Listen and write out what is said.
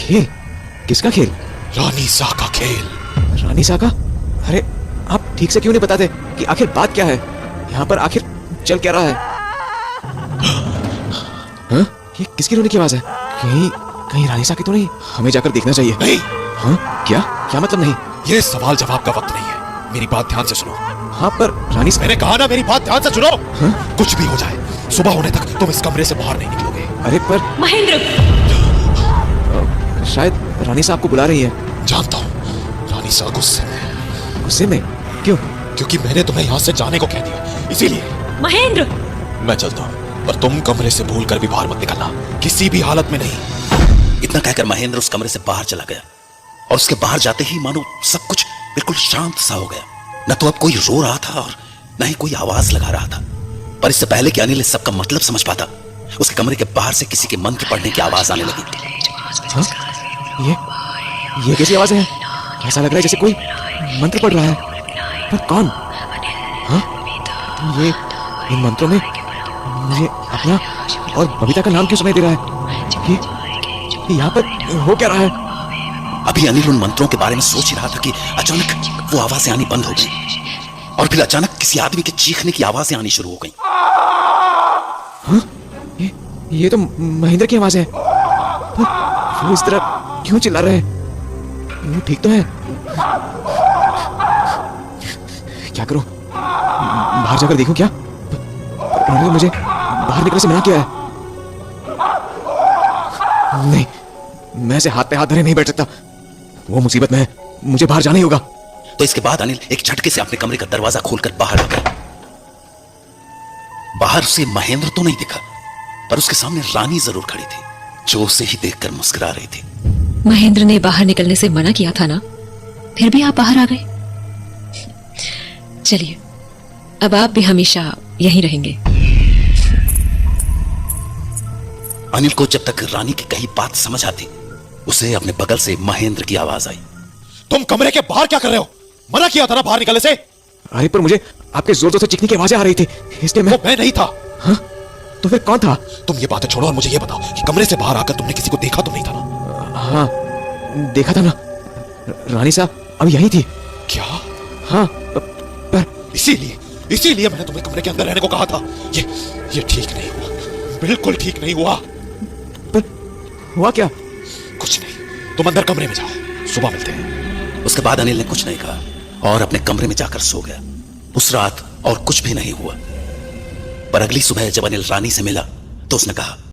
खेल? किसका खेल? रानी सा का खेल। रानी सा का? अरे आप ठीक से क्यों नहीं बताते कि आखिर बात क्या है? यहाँ पर आखिर चल क्या रहा है? हाँ? ये किसकी रोने की आवाज है? कहीं कहीं रानी सा की तो नहीं? हमें जाकर देखना चाहिए। नहीं। हाँ? क्या क्या मतलब नहीं? ये सवाल जवाब का वक्त नहीं है, मेरी बात ध्यान से सुनो। हाँ पर रानी सा... मैंने कहा ना, मेरी बात ध्यान से सुनो। हाँ? कुछ भी हो जाए, सुबह होने तक तुम इस कमरे से बाहर नहीं निकलोगे। अरे पर महेंद्र, शायद रानी सा आपको बुला रही है। जानता हूँ, रानी सा गुस्से में है। गुस्से में? क्यों? क्योंकि मैंने तुम्हें यहाँ से जाने को कह दिया, इसीलिए। महेंद्र, मैं चलता हूँ, पर तुम कमरे से भूल कर भी बाहर मत निकलना, किसी भी हालत में नहीं। इतना कहकर महेंद्र उस कमरे से बाहर चला गया और उसके बाहर जाते ही मानो सब कुछ बिल्कुल शांत सा हो गया। न तो अब कोई रो रहा था और न ही कोई आवाज लगा रहा था। पर इससे पहले कि अनिल इस सबका मतलब समझ पाता, उसके कमरे के बाहर से किसी के मंत्र पढ़ने की आवाज आने लगी। हाँ? ये कैसी आवाज है? ऐसा लग रहा है जैसे कोई मंत्र पढ़ रहा है, पर कौन? हाँ? ये इन मंत्रों में मुझे अपना और बबीता का नाम क्यों सुनाई दे रहा है? ये यहाँ पर हो क्या रहा है? अभी अनिल उन मंत्रों के बारे में सोच ही रहा था कि अचानक वो आवाजें आनी बंद हो गई और फिर अचानक किसी आदमी के चीखने की आवाजें आनी शुरू हो गई। हाँ? ये तो महेंद्र की आवाज है। वो इस तरह क्यों चिल्ला रहे हैं? वो ठीक तो है? क्या करूं? बाहर जाकर देखूं क्या? उन्होंने मुझे बाहर निकलने से मना किया है। नहीं, मैं ऐसे हाथ पे हाथ धरे नहीं बैठ सकता। वो मुसीबत में है, मुझे बाहर जाना ही होगा। तो इसके बाद अनिल एक झटके से अपने कमरे का दरवाजा खोलकर बाहर आ गया। बाहर से महेंद्र तो नहीं दिखा, पर उसके सामने रानी जरूर खड़ी थी, जो उसे ही देखकर मुस्कुरा रही थी। महेंद्र ने बाहर निकलने से मना किया था ना, फिर भी आप बाहर आ गए। चलिए, अब आप भी हमेशा यहीं रहेंगे। अनिल को जब तक रानी की कही बात समझ आती, उसे अपने बगल से महेंद्र की आवाज आई। तुम कमरे के बाहर क्या कर रहे हो? मना किया था ना बाहर निकलने से। अरे पर मुझे आपके जोर जोर से चीखने की आवाजें आ रही थी, इसलिए वो मैं नहीं था। हाँ? तो फिर कौन था? तुम ये बातें छोड़ो और मुझे ये बताओ कि कमरे से बाहर आकर तुमने किसी को देखा तो नहीं था ना? हाँ, देखा था ना। रानी साहब अब यही थी। क्या? हाँ, पर इसीलिए मैंने तुम्हें कमरे के अंदर रहने को कहा था। ये ठीक नहीं हुआ, बिल्कुल ठीक नहीं हुआ। पर हुआ क्या? कुछ नहीं, तुम अंदर कमरे में जाओ, सुबह मिलते हैं। उसके बाद अनिल ने कुछ नहीं कहा और अपने कमरे में जाकर सो गया। उस रात और कुछ भी नहीं हुआ। पर अगली सुबह जब अनिल रानी से मिला तो उसने कहा,